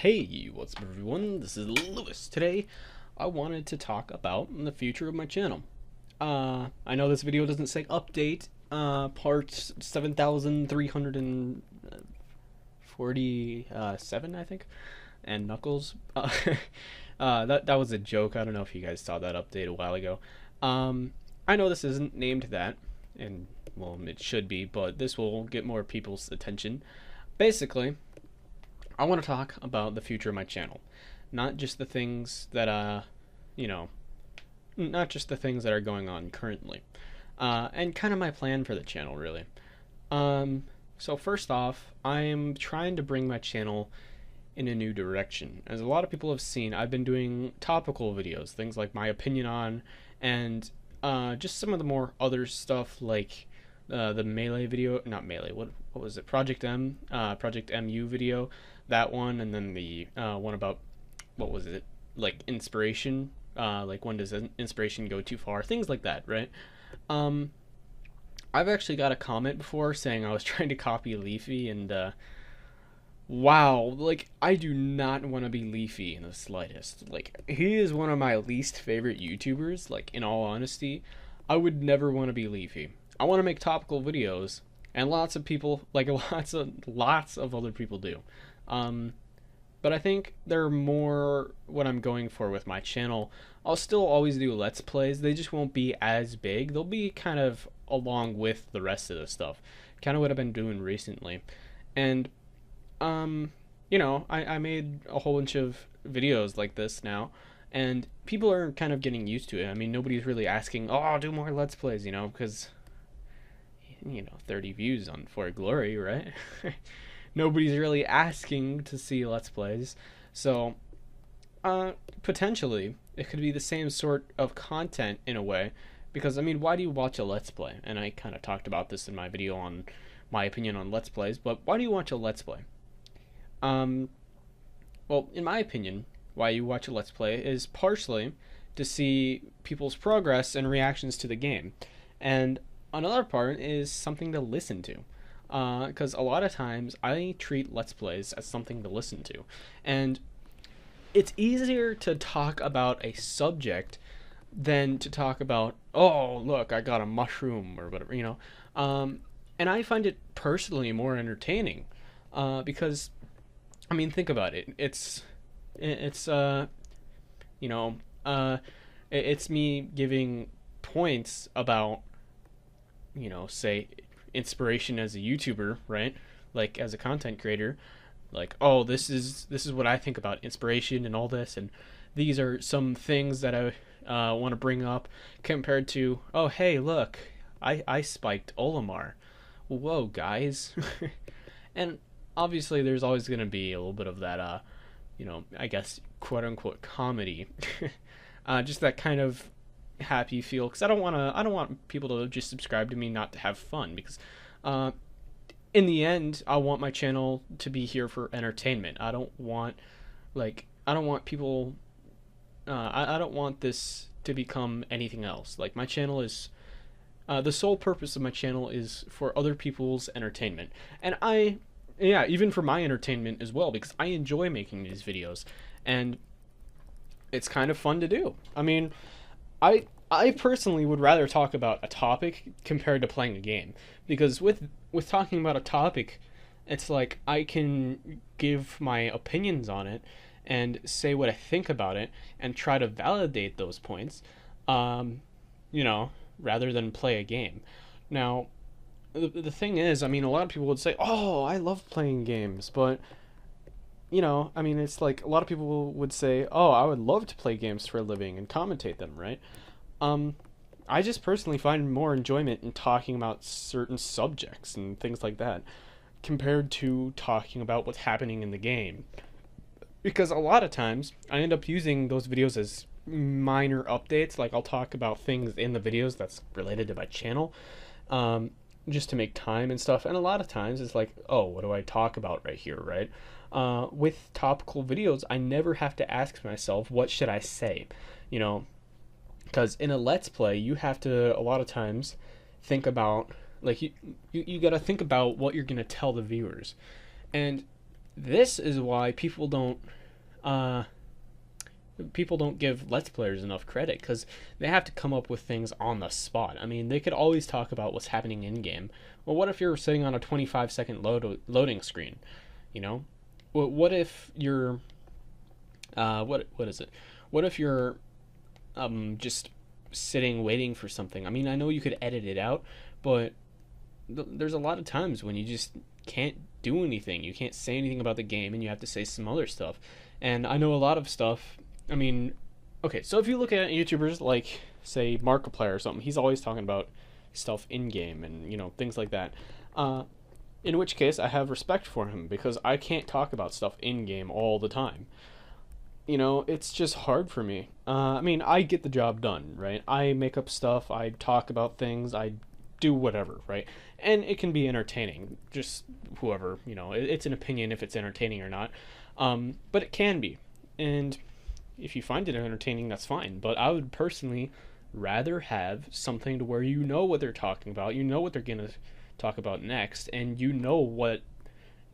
Hey, what's up everyone? This is Lewis. Today, I wanted to talk about the future of my channel. I know this video doesn't say update, part 7,347, I think, and Knuckles. That was a joke. I don't know if you guys saw that update a while ago. I know this isn't named that, and, well, it should be, but this will get more people's attention. Basically, I want to talk about the future of my channel, not just the things that not just the things that are going on currently, and kind of my plan for the channel, really. So first off, I'm trying to bring my channel in a new direction. As a lot of people have seen, I've been doing topical videos, things like my opinion on, and just some of the more other stuff like the Melee video, not Melee, what was it, Project MU video, that one, and then the one about, what was it, like inspiration, like when does inspiration go too far, things like that, right? I've actually got a comment before saying I was trying to copy Leafy, and wow, like, I do not want to be Leafy in the slightest. Like, he is one of my least favorite YouTubers, like, in all honesty. I would never want to be Leafy. I want to make topical videos, and lots of people, like, lots of other people do. But I think they're more what I'm going for with my channel. I'll still always do Let's Plays. They just won't be as big. They'll be kind of along with the rest of the stuff. Kind of what I've been doing recently. And, I made a whole bunch of videos like this now. And people are kind of getting used to it. I mean, nobody's really asking, oh, I'll do more Let's Plays, because, 30 views on For Glory, right? Nobody's really asking to see Let's Plays. So, potentially, it could be the same sort of content in a way. Because, I mean, why do you watch a Let's Play? And I kind of talked about this in my video on my opinion on Let's Plays. But why do you watch a Let's Play? Well, in my opinion, why you watch a Let's Play is partially to see people's progress and reactions to the game. And another part is something to listen to. Because a lot of times I treat Let's Plays as something to listen to. And it's easier to talk about a subject than to talk about, oh, look, I got a mushroom or whatever, And I find it personally more entertaining. Because, I mean, think about it. It's me giving points about, say, inspiration as a YouTuber, right? Like as a content creator, like, oh, this is what I think about inspiration and all this, and these are some things that I want to bring up compared to, oh, hey, look, I spiked Olimar. Whoa, guys. And obviously there's always going to be a little bit of that I guess quote unquote comedy. Just that kind of happy feel, because I don't want people to just subscribe to me not to have fun, because in the end I want my channel to be here for entertainment. I don't want people I don't want this to become anything else. Like, my channel is the sole purpose of my channel is for other people's entertainment, and even for my entertainment as well, because I enjoy making these videos and it's kind of fun to do. I mean, I personally would rather talk about a topic compared to playing a game, because with talking about a topic, it's like I can give my opinions on it and say what I think about it and try to validate those points, rather than play a game. Now, the thing is, I mean, a lot of people would say, oh, I love playing games, but I mean, it's like a lot of people would say, oh, I would love to play games for a living and commentate them, right? I just personally find more enjoyment in talking about certain subjects and things like that compared to talking about what's happening in the game. Because a lot of times I end up using those videos as minor updates. Like, I'll talk about things in the videos that's related to my channel, just to make time and stuff. And a lot of times it's like, oh, what do I talk about right here, right? With topical videos, I never have to ask myself, what should I say? Because in a Let's Play, you have to, a lot of times, think about, like, you got to think about what you're going to tell the viewers. And this is why uh, people don't give Let's Players enough credit, because they have to come up with things on the spot. I mean, they could always talk about what's happening in game. Well, what if you're sitting on a 25-second loading screen? You know, what if you're what is it? What if you're just sitting waiting for something? I mean, I know you could edit it out, but there's a lot of times when you just can't do anything. You can't say anything about the game, and you have to say some other stuff. And I know a lot of stuff. I mean, okay, so if you look at YouTubers like, say, Markiplier or something, he's always talking about stuff in game and, you know, things like that. In which case, I have respect for him, because I can't talk about stuff in game all the time. You know, it's just hard for me. I mean, I get the job done, right? I make up stuff, I talk about things, I do whatever, right? And it can be entertaining. Just whoever, you know, it's an opinion if it's entertaining or not. But it can be. And if you find it entertaining, that's fine. But I would personally rather have something to where you know what they're talking about, you know what they're going to talk about next, and you know what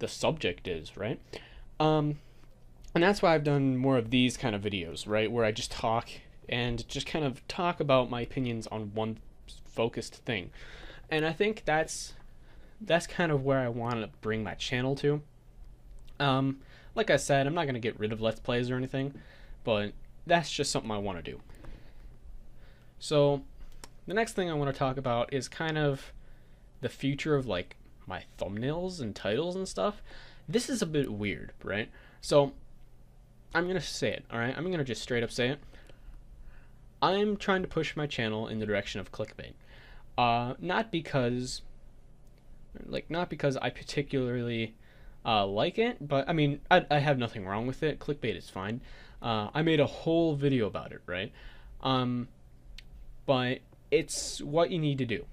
the subject is, right? And that's why I've done more of these kind of videos, right? Where I just talk and just kind of talk about my opinions on one focused thing. And I think that's kind of where I want to bring my channel to. Like I said, I'm not going to get rid of Let's Plays or anything, but that's just something I want to do. So the next thing I want to talk about is kind of the future of like my thumbnails and titles and stuff. This is a bit weird, right? So I'm going to say it, all right? I'm going to just straight up say it. I'm trying to push my channel in the direction of clickbait. Not because I particularly like it, but I mean, I have nothing wrong with it. Clickbait is fine. I made a whole video about it, right? But it's what you need to do.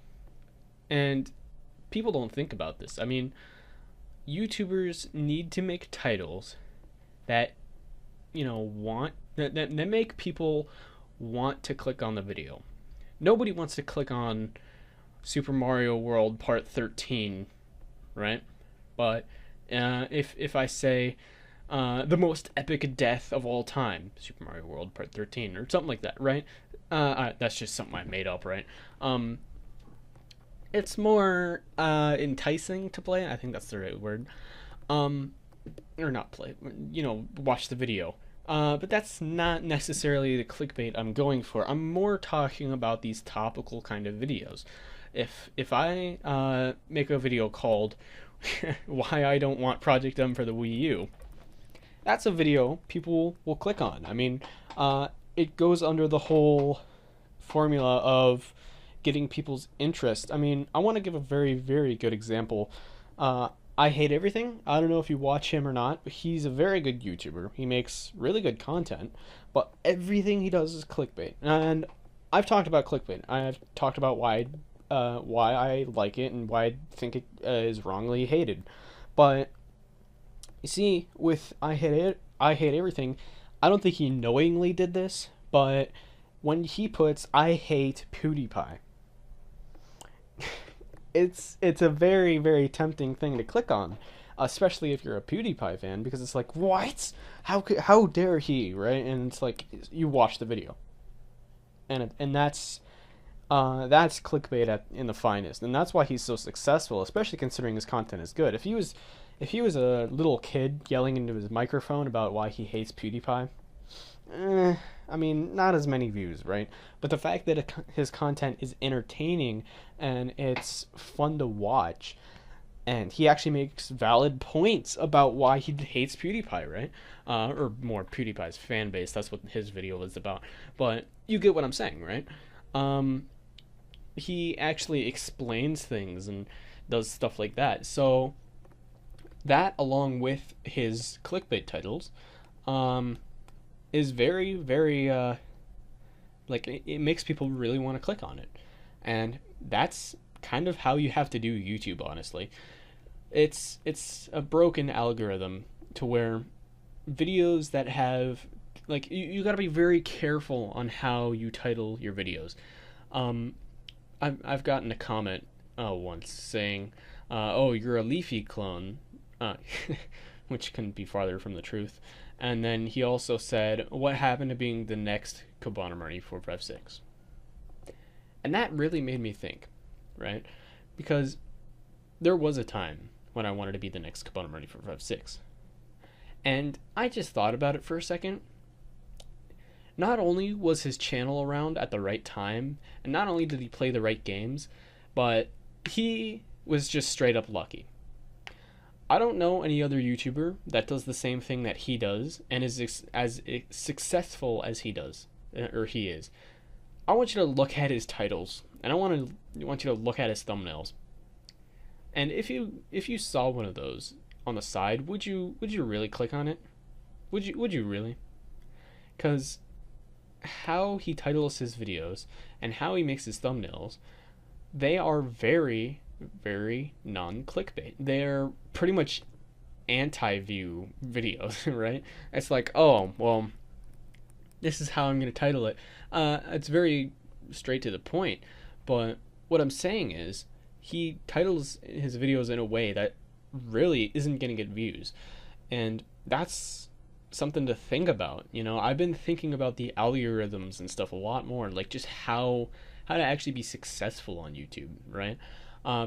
And people don't think about this. I mean, YouTubers need to make titles that, you know, that make people want to click on the video. Nobody wants to click on Super Mario World Part 13, right? But if I say the most epic death of all time, Super Mario World Part 13, or something like that, right? That's just something I made up, right? It's more enticing to play. I think that's the right word. Or not play, you know, watch the video. But that's not necessarily the clickbait I'm going for. I'm more talking about these topical kind of videos. If I make a video called Why I Don't Want Project M for the Wii U, that's a video people will click on. I mean, it goes under the whole formula of getting people's interest. I mean, I want to give a very, very good example. I Hate Everything. I don't know if you watch him or not, but he's a very good YouTuber. He makes really good content, but everything he does is clickbait. And I've talked about clickbait. I've talked about why I like it and why I think it is wrongly hated. But you see, with I Hate Everything, I don't think he knowingly did this, but when he puts I hate PewDiePie, it's a very, very tempting thing to click on, especially if you're a PewDiePie fan, because it's like, what? How dare he, right? And it's like, you watch the video, and that's clickbait in the finest, and that's why he's so successful, especially considering his content is good. If he was a little kid yelling into his microphone about why he hates PewDiePie, I mean, not as many views, right? But the fact that his content is entertaining and it's fun to watch, and he actually makes valid points about why he hates PewDiePie, right? Or more, PewDiePie's fan base. That's what his video was about. But you get what I'm saying, right? He actually explains things and does stuff like that. So that, along with his clickbait titles, is very, very like, it makes people really want to click on it. And that's kind of how you have to do YouTube, honestly. It's a broken algorithm to where videos that have, like, you got to be very careful on how you title your videos. I've gotten a comment once saying, oh, you're a Leafy clone. which couldn't be farther from the truth. And then he also said, what happened to being the next Kobayashi for Rev 6? And that really made me think, right? Because there was a time when I wanted to be the next Kobayashi for Rev 6. And I just thought about it for a second. Not only was his channel around at the right time, and not only did he play the right games, but he was just straight up lucky. I don't know any other YouTuber that does the same thing that he does and is as successful as he does, or he is. I want you to look at his titles, and I want you to look at his thumbnails. And if you saw one of those on the side, would you really click on it? Would you really? Because how he titles his videos and how he makes his thumbnails, they are very, very non-clickbait. They're pretty much anti-view videos, right? It's like, oh, well, this is how I'm going to title it. It's very straight to the point, but what I'm saying is he titles his videos in a way that really isn't going to get views, and that's something to think about. You know, I've been thinking about the algorithms and stuff a lot more, like just how to actually be successful on YouTube, right?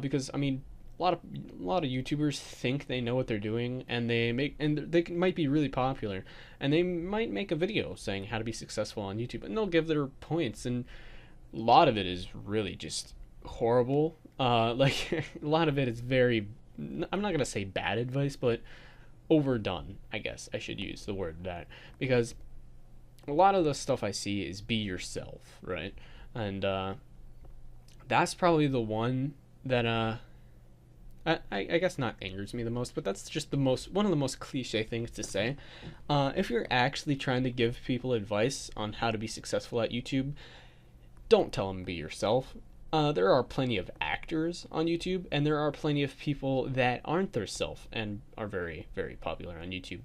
Because I mean, a lot of YouTubers think they know what they're doing, and they might be really popular, and they might make a video saying how to be successful on YouTube, and they'll give their points, and a lot of it is really just horrible. Like a lot of it is very, I'm not gonna say bad advice, but overdone, I guess I should use the word that, because a lot of the stuff I see is be yourself, right? And that's probably the one that I guess not angers me the most, but that's just one of the most cliche things to say. If you're actually trying to give people advice on how to be successful at YouTube, don't tell them be yourself. There are plenty of actors on YouTube, and there are plenty of people that aren't their self and are very, very popular on YouTube.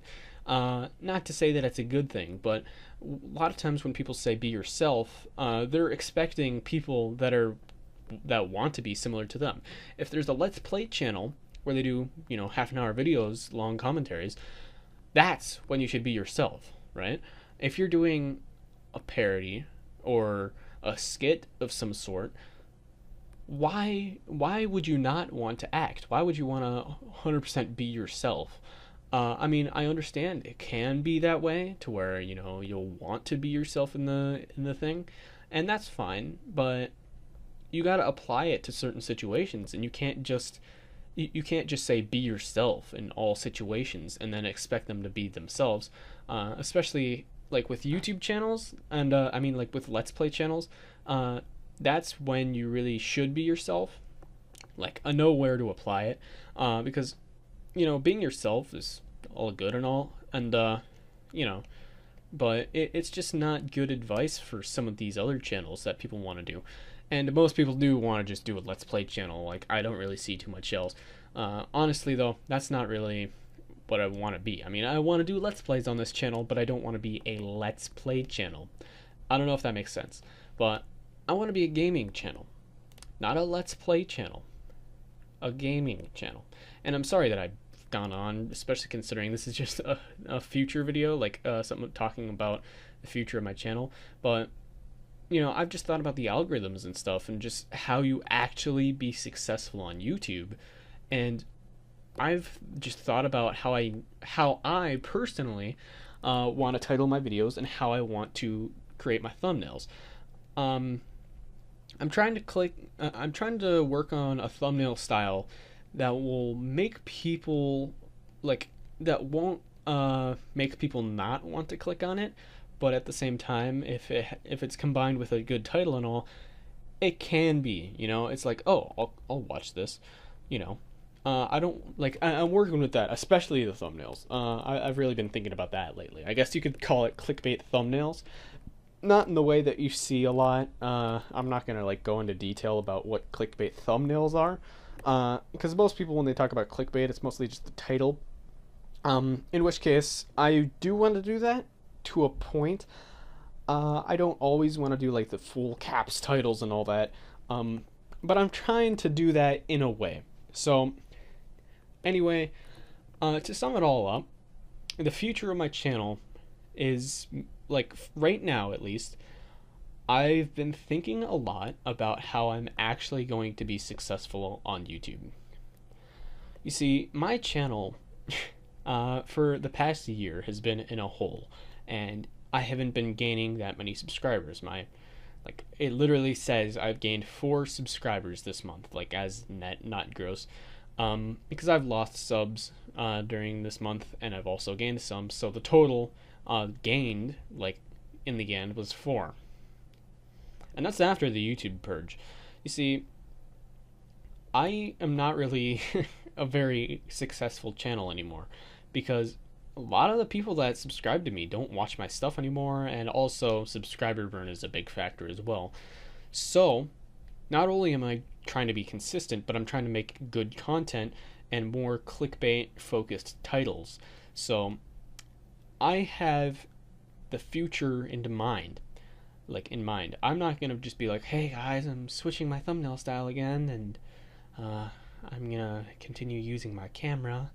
Not to say that it's a good thing, but a lot of times when people say be yourself, they're expecting people that want to be similar to them. If there's a Let's Play channel where they do, half an hour videos, long commentaries, that's when you should be yourself, right? If you're doing a parody or a skit of some sort, why would you not want to act? Why would you want to 100% be yourself? I mean, I understand it can be that way to where, you'll want to be yourself in the thing, and that's fine, but you got to apply it to certain situations, and you can't just say be yourself in all situations and then expect them to be themselves, especially like with YouTube channels, and I mean like with Let's Play channels. That's when you really should be yourself. Like, I know where to apply it, because being yourself is all good and all, and but it's just not good advice for some of these other channels that people want to do. And most people do want to just do a Let's Play channel. Like, I don't really see too much else. Honestly, though, that's not really what I want to be. I mean, I want to do Let's Plays on this channel, but I don't want to be a Let's Play channel. I don't know if that makes sense, but I want to be a gaming channel, not a Let's Play channel, a gaming channel. And I'm sorry that I've gone on, especially considering this is just a future video, like something talking about the future of my channel. But I've just thought about the algorithms and stuff, and just how you actually be successful on YouTube. And I've just thought about how I personally want to title my videos and how I want to create my thumbnails. I'm trying to work on a thumbnail style that will make people that won't make people not want to click on it, but at the same time, if it's combined with a good title and all, it can be, it's like, oh, I'll watch this, I don't like. I'm working with that, especially the thumbnails. I've really been thinking about that lately. I guess you could call it clickbait thumbnails. Not in the way that you see a lot. I'm not gonna go into detail about what clickbait thumbnails are, because most people, when they talk about clickbait, it's mostly just the title. In which case, I do want to do that to a point. I don't always want to do the full caps titles and all that, but I'm trying to do that in a way. So anyway, To sum it all up, the future of my channel is, like, right now at least, I've been thinking a lot about how I'm actually going to be successful on YouTube. You see, my channel for the past year has been in a hole, and I haven't been gaining that many subscribers. It literally says I've gained 4 subscribers this month, like as net, not gross, because I've lost subs during this month, and I've also gained some. So the total gained, like in the end, was 4, and that's after the YouTube purge. You see, I am not really a very successful channel anymore, because a lot of the people that subscribe to me don't watch my stuff anymore, and also subscriber burn is a big factor as well. So not only am I trying to be consistent, but I'm trying to make good content and more clickbait focused titles. So I have the future in mind. I'm not gonna just be like, hey guys, I'm switching my thumbnail style again, and I'm gonna continue using my camera.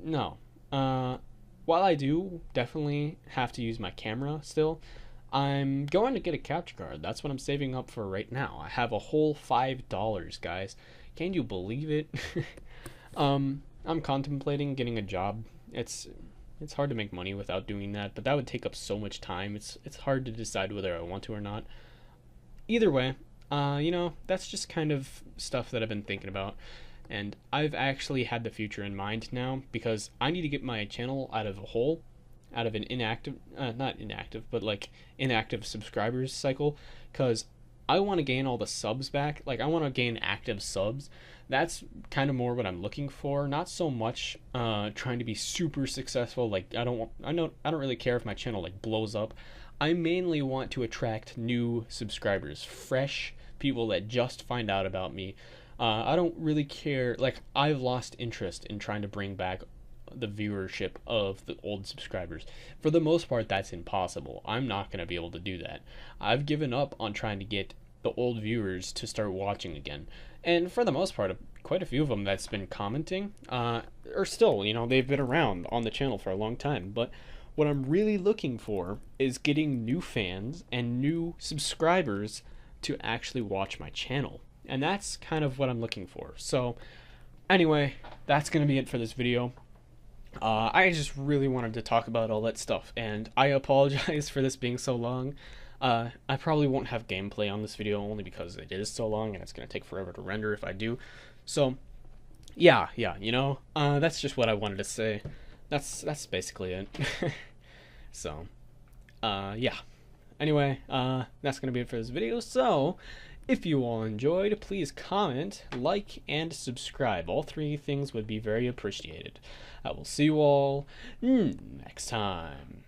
No. While I do definitely have to use my camera still, I'm going to get a capture card. That's what I'm saving up for right now. I have a whole $5, guys. Can you believe it? I'm contemplating getting a job. It's hard to make money without doing that, but that would take up so much time. It's hard to decide whether I want to or not. Either way, that's just kind of stuff that I've been thinking about. And I've actually had the future in mind now, because I need to get my channel out of a hole, out of an inactive subscribers cycle, because I want to gain all the subs back. Like, I want to gain active subs. That's kind of more what I'm looking for. Not so much trying to be super successful. Like, I don't really care if my channel like blows up. I mainly want to attract new subscribers, fresh people that just find out about me. I don't really care. Like, I've lost interest in trying to bring back the viewership of the old subscribers. For the most part, that's impossible. I'm not going to be able to do that. I've given up on trying to get the old viewers to start watching again. And for the most part, quite a few of them that's been commenting are still, they've been around on the channel for a long time. But what I'm really looking for is getting new fans and new subscribers to actually watch my channel. And that's kind of what I'm looking for. So anyway, that's going to be it for this video. I just really wanted to talk about all that stuff, and I apologize for this being so long. I probably won't have gameplay on this video, only because it is so long and it's going to take forever to render if I do. So yeah, that's just what I wanted to say. That's basically it. So yeah. Anyway, that's going to be it for this video. So if you all enjoyed, please comment, like, and subscribe. All 3 things would be very appreciated. I will see you all next time.